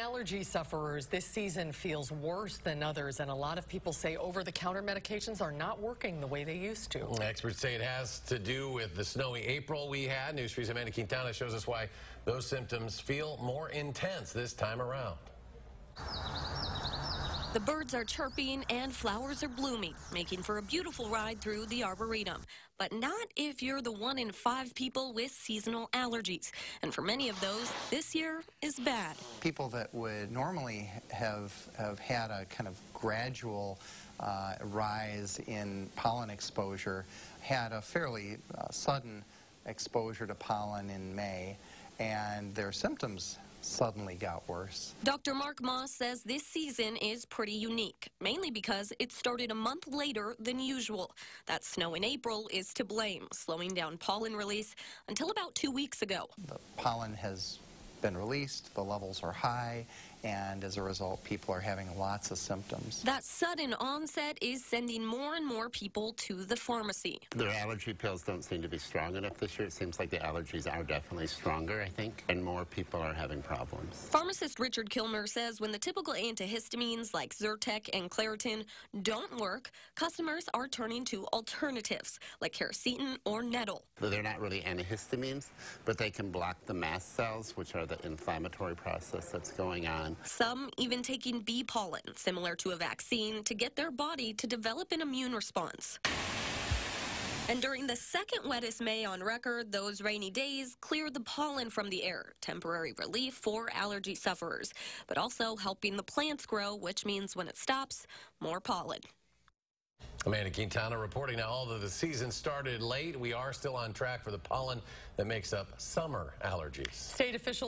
allergy sufferers, this season feels worse than others, and a lot of people say over-the-counter medications are not working the way they used to. Experts say it has to do with the snowy April we had. News 3's Amanda Quintana shows us why those symptoms feel more intense this time around. The birds are chirping and flowers are blooming, making for a beautiful ride through the Arboretum. But not if you're the 1 in 5 people with seasonal allergies. And for many of those, this year is bad. People that would normally have had a kind of gradual rise in pollen exposure had a fairly sudden exposure to pollen in May, and their symptoms suddenly got worse. Dr. Mark Moss says this season is pretty unique, mainly because it started a month later than usual. That snow in April is to blame, slowing down pollen release until about 2 weeks ago. The pollen has been released, the levels are high, and as a result, people are having lots of symptoms. That sudden onset is sending more and more people to the pharmacy. Their allergy pills don't seem to be strong enough this year. It seems like the allergies are definitely stronger, I think, and more people are having problems. Pharmacist Richard Kilmer says when the typical antihistamines like Zyrtec and Claritin don't work, customers are turning to alternatives like quercetin or nettle. They're not really antihistamines, but they can block the mast cells, which are the inflammatory process that's going on. Some even taking bee pollen, similar to a vaccine, to get their body to develop an immune response. And during the second wettest May on record, those rainy days cleared the pollen from the air, temporary relief for allergy sufferers, but also helping the plants grow, which means when it stops, more pollen. Amanda Quintana reporting. Now, although the season started late, we are still on track for the pollen that makes up summer allergies. State officials